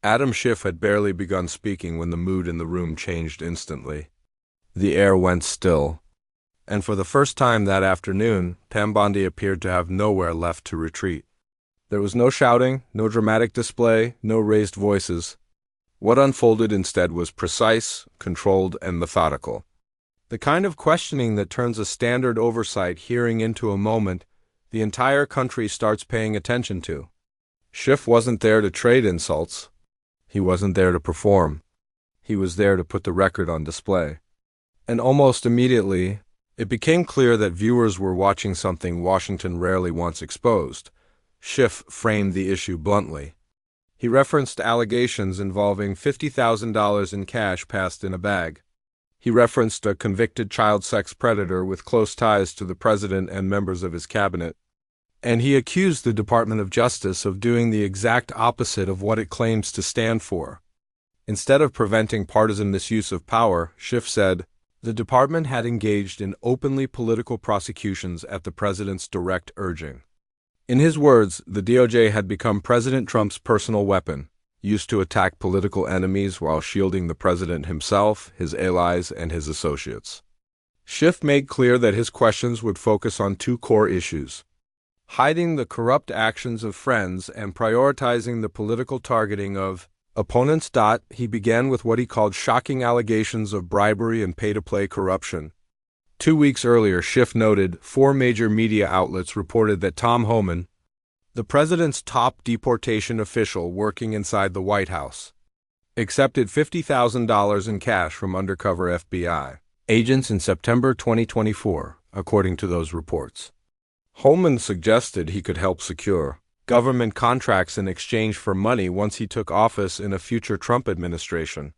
Adam Schiff had barely begun speaking when the mood in the room changed instantly. The air went still, and for the first time that afternoon, Pam Bondi appeared to have nowhere left to retreat. There was no shouting, no dramatic display, no raised voices. What unfolded instead was precise, controlled, and methodical. The kind of questioning that turns a standard oversight hearing into a moment the entire country starts paying attention to. Schiff wasn't there to trade insults. He wasn't there to perform. He was there to put the record on display. And almost immediately, it became clear that viewers were watching something Washington rarely wants exposed. Schiff framed the issue bluntly. He referenced allegations involving $50,000 in cash passed in a bag. He referenced a convicted child sex predator with close ties to the president and members of his cabinet. And he accused the Department of Justice of doing the exact opposite of what it claims to stand for. Instead of preventing partisan misuse of power, Schiff said, the department had engaged in openly political prosecutions at the president's direct urging. In his words, the DOJ had become President Trump's personal weapon, used to attack political enemies while shielding the president himself, his allies, and his associates. Schiff made clear that his questions would focus on two core issues: hiding the corrupt actions of friends and prioritizing the political targeting of opponents. He began with what he called shocking allegations of bribery and pay-to-play corruption. 2 weeks earlier, Schiff noted 4 major media outlets reported that Tom Homan, the president's top deportation official working inside the White House, accepted $50,000 in cash from undercover FBI agents in September 2024, according to those reports. Homan suggested he could help secure government contracts in exchange for money once he took office in a future Trump administration.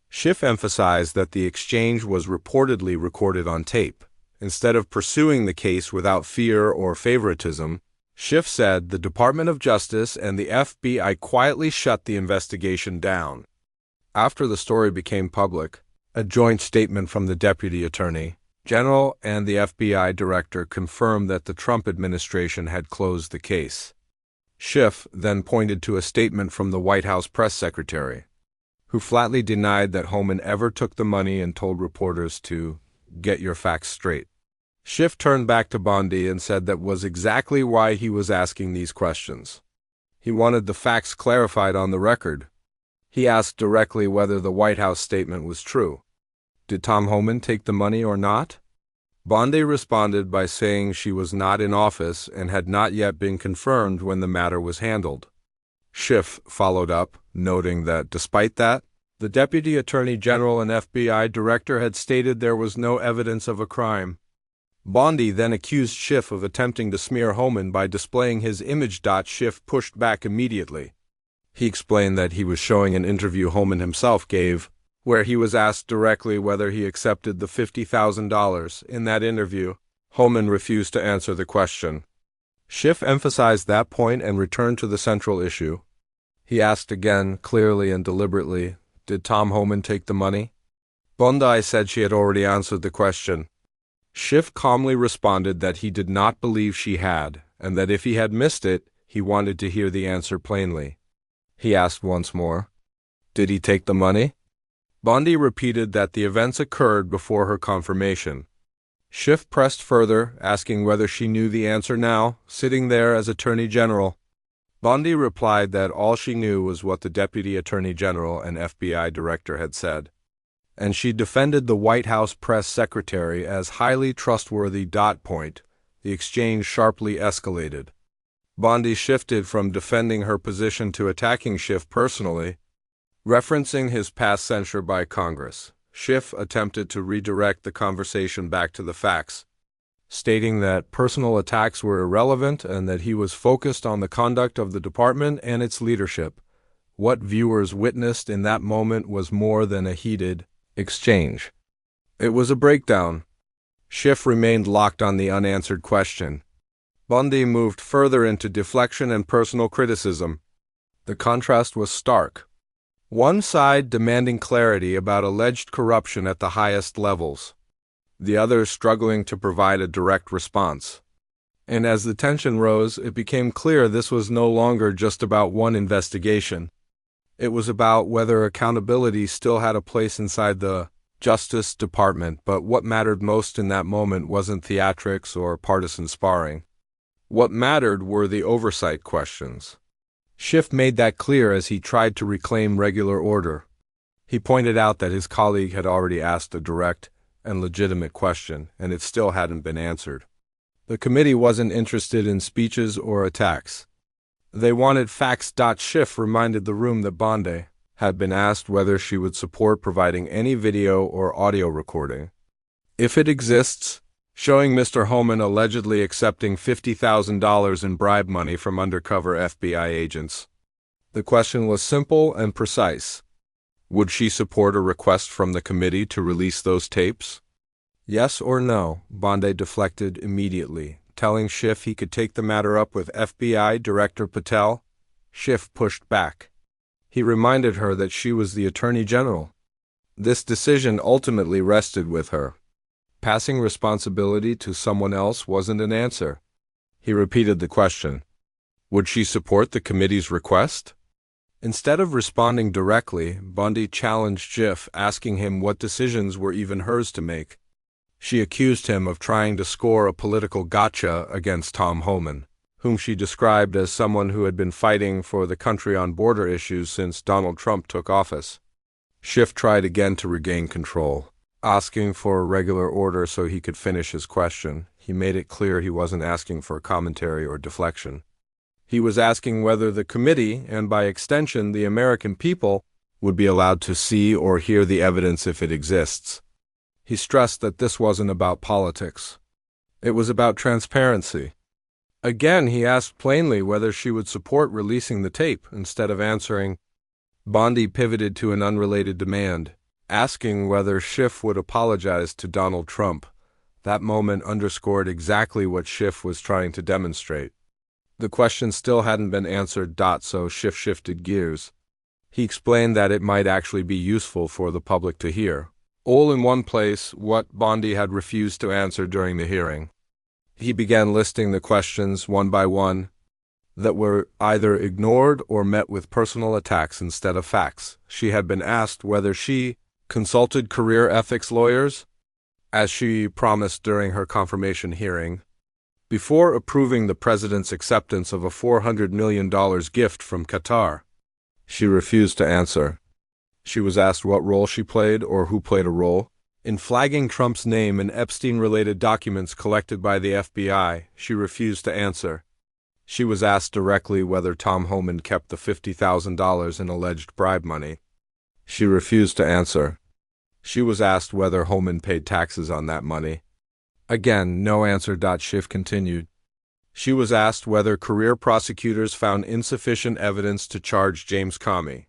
Schiff emphasized that the exchange was reportedly recorded on tape. Instead of pursuing the case without fear or favoritism, Schiff said the Department of Justice and the FBI quietly shut the investigation down. After the story became public, a joint statement from the Deputy Attorney General and the FBI Director confirmed that the Trump administration had closed the case. Schiff then pointed to a statement from the White House press secretary, who flatly denied that Homan ever took the money and told reporters to get your facts straight. Schiff turned back to Bondi and said that was exactly why he was asking these questions. He wanted the facts clarified on the record. He asked directly whether the White House statement was true. Did Tom Homan take the money or not? Bondi responded by saying she was not in office and had not yet been confirmed when the matter was handled. Schiff followed up, noting that despite that, the Deputy Attorney General and FBI Director had stated there was no evidence of a crime. Bondi then accused Schiff of attempting to smear Homan by displaying his image. Schiff pushed back immediately. He explained that he was showing an interview Homan himself gave, where he was asked directly whether he accepted the $50,000. In that interview, Homan refused to answer the question. Schiff emphasized that point and returned to the central issue. He asked again, clearly and deliberately, did Tom Homan take the money? Bondi said she had already answered the question. Schiff calmly responded that he did not believe she had, and that if he had missed it, he wanted to hear the answer plainly. He asked once more, did he take the money? Bondi repeated that the events occurred before her confirmation. Schiff pressed further, asking whether she knew the answer now, sitting there as Attorney General. Bondi replied that all she knew was what the Deputy Attorney General and FBI Director had said, and she defended the White House press secretary as highly trustworthy. The exchange sharply escalated. Bondi shifted from defending her position to attacking Schiff personally. Referencing his past censure by Congress, Schiff attempted to redirect the conversation back to the facts, stating that personal attacks were irrelevant and that he was focused on the conduct of the department and its leadership. What viewers witnessed in that moment was more than a heated exchange. It was a breakdown. Schiff remained locked on the unanswered question. Bondi moved further into deflection and personal criticism. The contrast was stark. One side demanding clarity about alleged corruption at the highest levels, the other struggling to provide a direct response. And as the tension rose, it became clear this was no longer just about one investigation. It was about whether accountability still had a place inside the Justice Department, but what mattered most in that moment wasn't theatrics or partisan sparring. What mattered were the oversight questions. Schiff made that clear as he tried to reclaim regular order. He pointed out that his colleague had already asked a direct and legitimate question, and it still hadn't been answered. The committee wasn't interested in speeches or attacks. They wanted facts. Schiff reminded the room that Bondi had been asked whether she would support providing any video or audio recording, if it exists, showing Mr. Holman allegedly accepting $50,000 in bribe money from undercover FBI agents. The question was simple and precise. Would she support a request from the committee to release those tapes? Yes or no, Bondi deflected immediately, telling Schiff he could take the matter up with FBI Director Patel. Schiff pushed back. He reminded her that she was the Attorney General. This decision ultimately rested with her. Passing responsibility to someone else wasn't an answer. He repeated the question. Would she support the committee's request? Instead of responding directly, Bondi challenged Schiff, asking him what decisions were even hers to make. She accused him of trying to score a political gotcha against Tom Homan, whom she described as someone who had been fighting for the country on border issues since Donald Trump took office. Schiff tried again to regain control, asking for a regular order so he could finish his question. He made it clear he wasn't asking for commentary or deflection. He was asking whether the committee, and by extension the American people, would be allowed to see or hear the evidence if it exists. He stressed that this wasn't about politics. It was about transparency. Again, he asked plainly whether she would support releasing the tape instead of answering. Bondi pivoted to an unrelated demand, asking whether Schiff would apologize to Donald Trump. That moment underscored exactly what Schiff was trying to demonstrate. The question still hadn't been answered. So Schiff shifted gears. He explained that it might actually be useful for the public to hear, all in one place, what Bondi had refused to answer during the hearing. He began listing the questions one by one that were either ignored or met with personal attacks instead of facts. She had been asked whether she consulted career ethics lawyers, as she promised during her confirmation hearing, before approving the president's acceptance of a $400 million gift from Qatar. She refused to answer. She was asked what role she played or who played a role in flagging Trump's name in Epstein-related documents collected by the FBI. She refused to answer. She was asked directly whether Tom Homan kept the $50,000 in alleged bribe money. She refused to answer. She was asked whether Homan paid taxes on that money. Again, no answer. Schiff continued. She was asked whether career prosecutors found insufficient evidence to charge James Comey.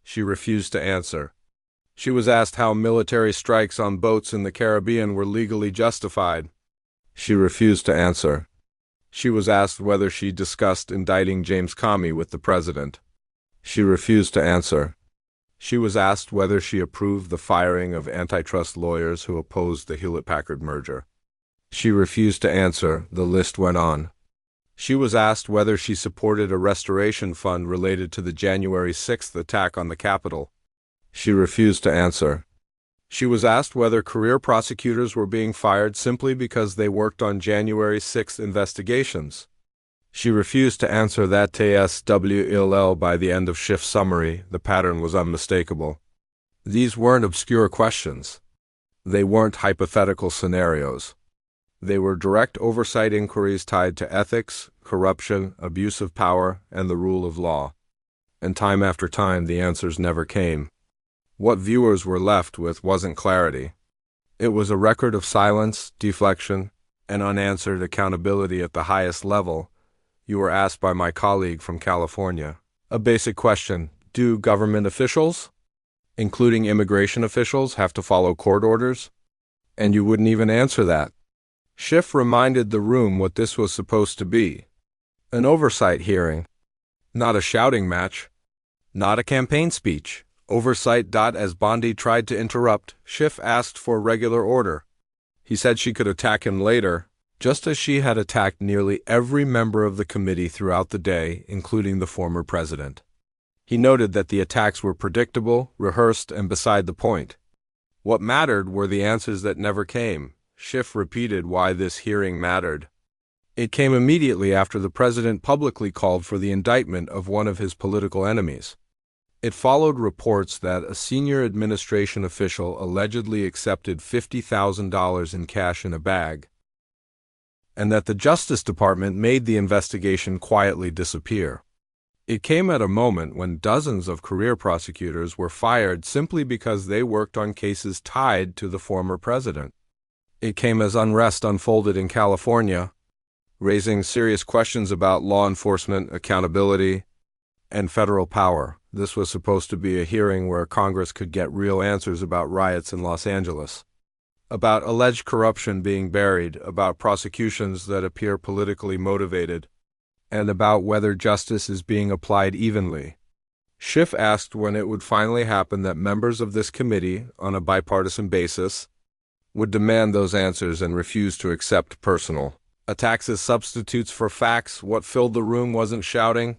She refused to answer. She was asked how military strikes on boats in the Caribbean were legally justified. She refused to answer. She was asked whether she discussed indicting James Comey with the president. She refused to answer. She was asked whether she approved the firing of antitrust lawyers who opposed the Hewlett-Packard merger. She refused to answer. The list went on. She was asked whether she supported a restoration fund related to the January 6th attack on the Capitol. She refused to answer. She was asked whether career prosecutors were being fired simply because they worked on January 6th investigations. She refused to answer that. TSWLL. By the end of Schiff's summary, the pattern was unmistakable. These weren't obscure questions. They weren't hypothetical scenarios. They were direct oversight inquiries tied to ethics, corruption, abuse of power, and the rule of law. And time after time, the answers never came. What viewers were left with wasn't clarity. It was a record of silence, deflection, and unanswered accountability at the highest level. You were asked by my colleague from California a basic question: do government officials, including immigration officials, have to follow court orders? And you wouldn't even answer that. Schiff reminded the room what this was supposed to be: an oversight hearing, not a shouting match, not a campaign speech. Oversight. As Bondi tried to interrupt, Schiff asked for regular order. He said she could attack him later, just as she had attacked nearly every member of the committee throughout the day, including the former president. He noted that the attacks were predictable, rehearsed, and beside the point. What mattered were the answers that never came. Schiff repeated why this hearing mattered. It came immediately after the president publicly called for the indictment of one of his political enemies. It followed reports that a senior administration official allegedly accepted $50,000 in cash in a bag, and that the Justice Department made the investigation quietly disappear. It came at a moment when dozens of career prosecutors were fired simply because they worked on cases tied to the former president. It came as unrest unfolded in California, raising serious questions about law enforcement, accountability, and federal power. This was supposed to be a hearing where Congress could get real answers about riots in Los Angeles, about alleged corruption being buried, about prosecutions that appear politically motivated, and about whether justice is being applied evenly. Schiff asked when it would finally happen that members of this committee, on a bipartisan basis, would demand those answers and refuse to accept personal attacks as substitutes for facts. What filled the room wasn't shouting.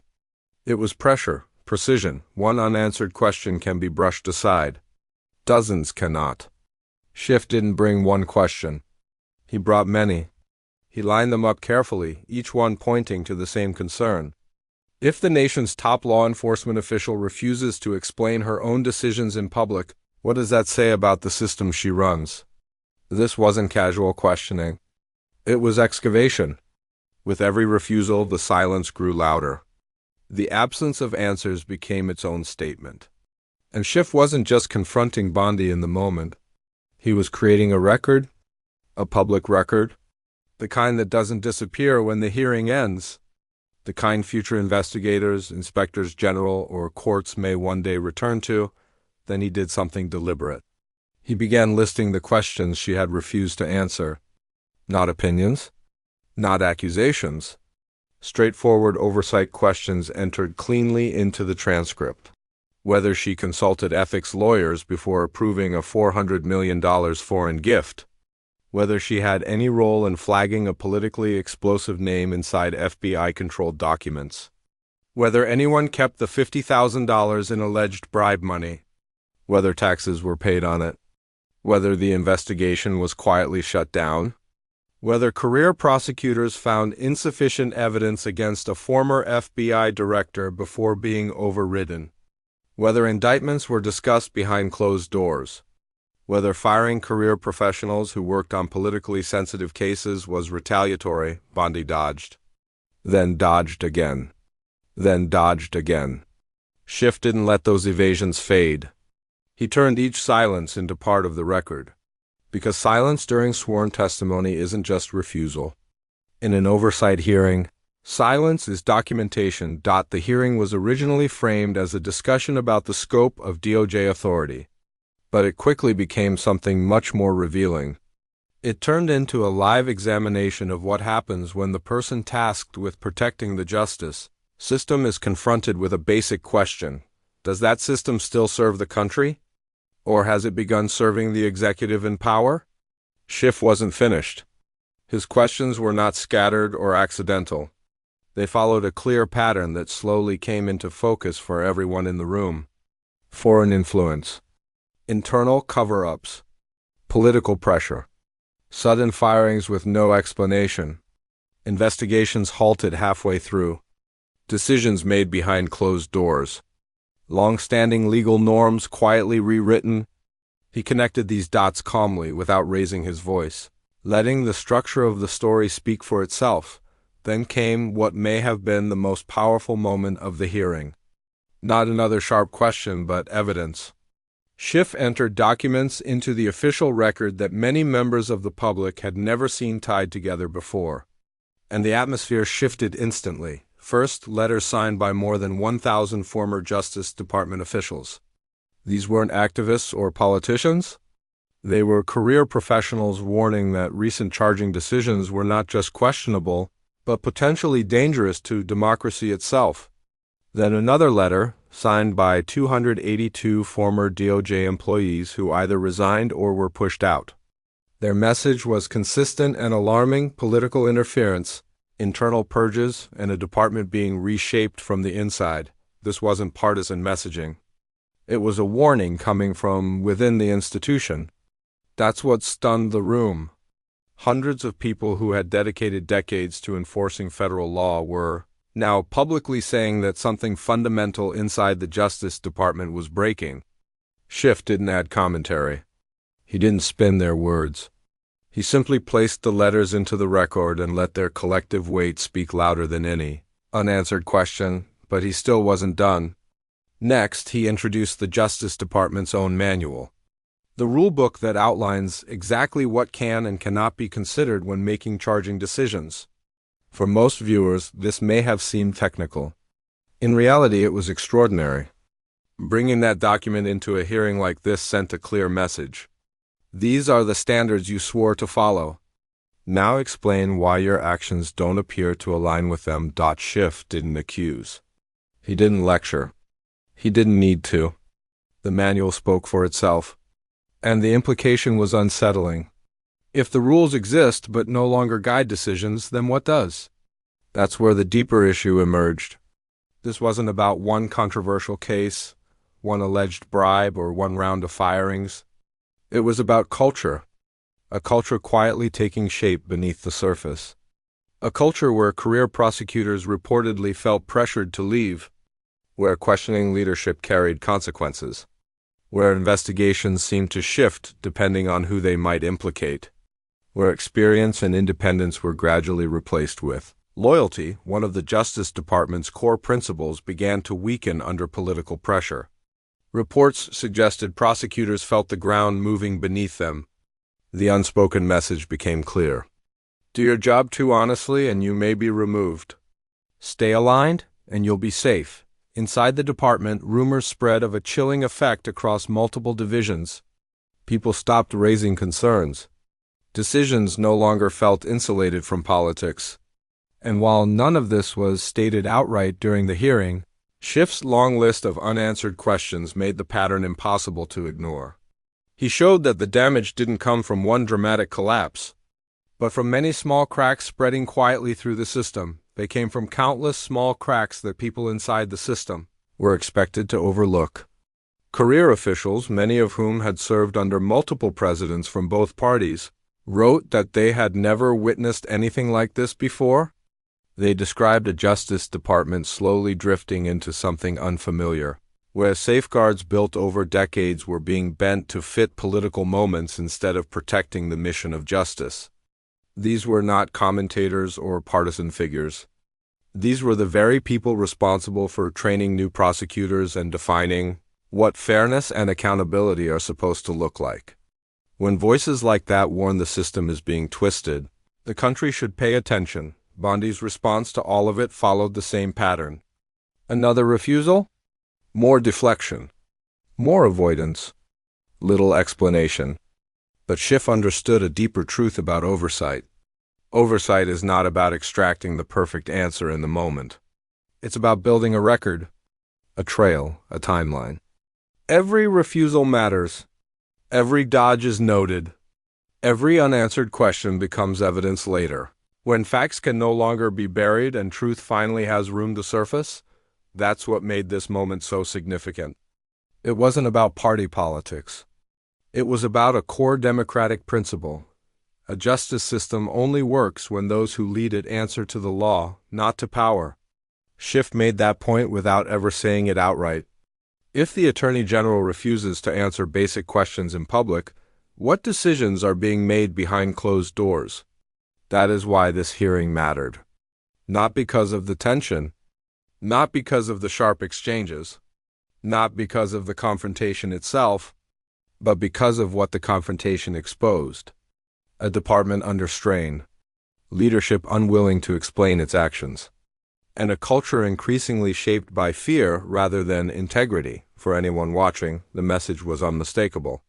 It was pressure, precision. One unanswered question can be brushed aside. Dozens cannot. Schiff didn't bring one question. He brought many. He lined them up carefully, each one pointing to the same concern. If the nation's top law enforcement official refuses to explain her own decisions in public, what does that say about the system she runs? This wasn't casual questioning. It was excavation. With every refusal, the silence grew louder. The absence of answers became its own statement. And Schiff wasn't just confronting Bondi in the moment. He was creating a record, a public record, the kind that doesn't disappear when the hearing ends, the kind future investigators, inspectors general, or courts may one day return to. Then he did something deliberate. He began listing the questions she had refused to answer. Not opinions, not accusations. Straightforward oversight questions entered cleanly into the transcript. Whether she consulted ethics lawyers before approving a $400 million foreign gift. Whether she had any role in flagging a politically explosive name inside FBI-controlled documents. Whether anyone kept the $50,000 in alleged bribe money. Whether taxes were paid on it. Whether the investigation was quietly shut down. Whether career prosecutors found insufficient evidence against a former FBI director before being overridden. Whether indictments were discussed behind closed doors. Whether firing career professionals who worked on politically sensitive cases was retaliatory. Bondi dodged. Then dodged again. Then dodged again. Schiff didn't let those evasions fade. He turned each silence into part of the record. Because silence during sworn testimony isn't just refusal. In an oversight hearing, silence is documentation. The hearing was originally framed as a discussion about the scope of DOJ authority, but it quickly became something much more revealing. It turned into a live examination of what happens when the person tasked with protecting the justice system is confronted with a basic question. Does that system still serve the country? Or has it begun serving the executive in power? Schiff wasn't finished. His questions were not scattered or accidental. They followed a clear pattern that slowly came into focus for everyone in the room. Foreign influence. Internal cover-ups. Political pressure. Sudden firings with no explanation. Investigations halted halfway through. Decisions made behind closed doors. Long-standing legal norms quietly rewritten. He connected these dots calmly without raising his voice, letting the structure of the story speak for itself. Then came what may have been the most powerful moment of the hearing. Not another sharp question, but evidence. Schiff entered documents into the official record that many members of the public had never seen tied together before. And the atmosphere shifted instantly. First, letters signed by more than 1,000 former Justice Department officials. These weren't activists or politicians. They were career professionals warning that recent charging decisions were not just questionable, but potentially dangerous to democracy itself. Then another letter, signed by 282 former DOJ employees who either resigned or were pushed out. Their message was consistent and alarming: political interference, internal purges, and a department being reshaped from the inside. This wasn't partisan messaging. It was a warning coming from within the institution. That's what stunned the room. Hundreds of people who had dedicated decades to enforcing federal law were now publicly saying that something fundamental inside the Justice Department was breaking. Schiff didn't add commentary. He didn't spin their words. He simply placed the letters into the record and let their collective weight speak louder than any unanswered question, but he still wasn't done. Next, he introduced the Justice Department's own manual, the rulebook that outlines exactly what can and cannot be considered when making charging decisions. For most viewers, this may have seemed technical. In reality, it was extraordinary. Bringing that document into a hearing like this sent a clear message. These are the standards you swore to follow. Now explain why your actions don't appear to align with them. Schiff didn't accuse. He didn't lecture. He didn't need to. The manual spoke for itself. And the implication was unsettling. If the rules exist but no longer guide decisions, then what does? That's where the deeper issue emerged. This wasn't about one controversial case, one alleged bribe, or one round of firings. It was about culture, a culture quietly taking shape beneath the surface. A culture where career prosecutors reportedly felt pressured to leave, where questioning leadership carried consequences, where investigations seemed to shift depending on who they might implicate, where experience and independence were gradually replaced with loyalty. One of the Justice Department's core principles began to weaken under political pressure. Reports suggested prosecutors felt the ground moving beneath them. The unspoken message became clear. Do your job too honestly and you may be removed. Stay aligned and you'll be safe. Inside the department, rumors spread of a chilling effect across multiple divisions. People stopped raising concerns. Decisions no longer felt insulated from politics. And while none of this was stated outright during the hearing, Schiff's long list of unanswered questions made the pattern impossible to ignore. He showed that the damage didn't come from one dramatic collapse, but from many small cracks spreading quietly through the system. They came from countless small cracks that people inside the system were expected to overlook. Career officials, many of whom had served under multiple presidents from both parties, wrote that they had never witnessed anything like this before. They described a Justice Department slowly drifting into something unfamiliar, where safeguards built over decades were being bent to fit political moments instead of protecting the mission of justice. These were not commentators or partisan figures. These were the very people responsible for training new prosecutors and defining what fairness and accountability are supposed to look like. When voices like that warn the system is being twisted, the country should pay attention. Bondi's response to all of it followed the same pattern. Another refusal? More deflection. More avoidance. Little explanation. But Schiff understood a deeper truth about oversight. Oversight is not about extracting the perfect answer in the moment. It's about building a record, a trail, a timeline. Every refusal matters. Every dodge is noted. Every unanswered question becomes evidence later. When facts can no longer be buried and truth finally has room to surface, that's what made this moment so significant. It wasn't about party politics. It was about a core democratic principle. A justice system only works when those who lead it answer to the law, not to power. Schiff made that point without ever saying it outright. If the Attorney General refuses to answer basic questions in public, what decisions are being made behind closed doors? That is why this hearing mattered. Not because of the tension, not because of the sharp exchanges, not because of the confrontation itself, but because of what the confrontation exposed. A department under strain, leadership unwilling to explain its actions, and a culture increasingly shaped by fear rather than integrity. For anyone watching, the message was unmistakable.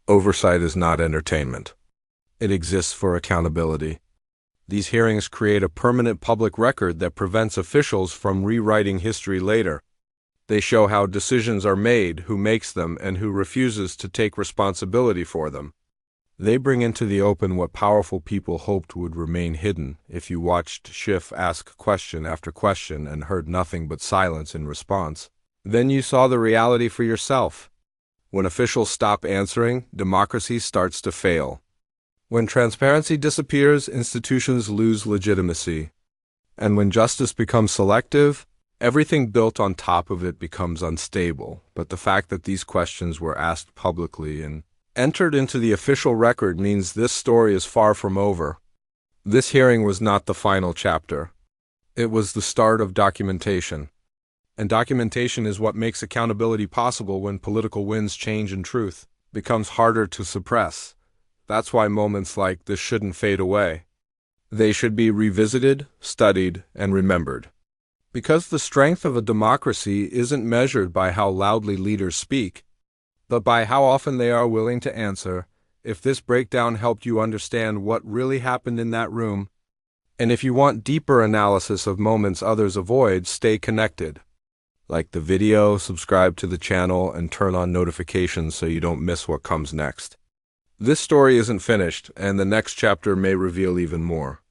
Oversight is not entertainment. It exists for accountability. These hearings create a permanent public record that prevents officials from rewriting history later. They show how decisions are made, who makes them, and who refuses to take responsibility for them. They bring into the open what powerful people hoped would remain hidden if you watched Schiff ask question after question and heard nothing but silence in response. Then you saw the reality for yourself. When officials stop answering, democracy starts to fail. When transparency disappears, institutions lose legitimacy. And when justice becomes selective, everything built on top of it becomes unstable. But the fact that these questions were asked publicly and entered into the official record means this story is far from over. This hearing was not the final chapter. It was the start of documentation. And documentation is what makes accountability possible when political winds change and truth becomes harder to suppress. That's why moments like this shouldn't fade away. They should be revisited, studied, and remembered. Because the strength of a democracy isn't measured by how loudly leaders speak, but by how often they are willing to answer. If this breakdown helped you understand what really happened in that room, and if you want deeper analysis of moments others avoid, stay connected. Like the video, subscribe to the channel, and turn on notifications so you don't miss what comes next. This story isn't finished, and the next chapter may reveal even more.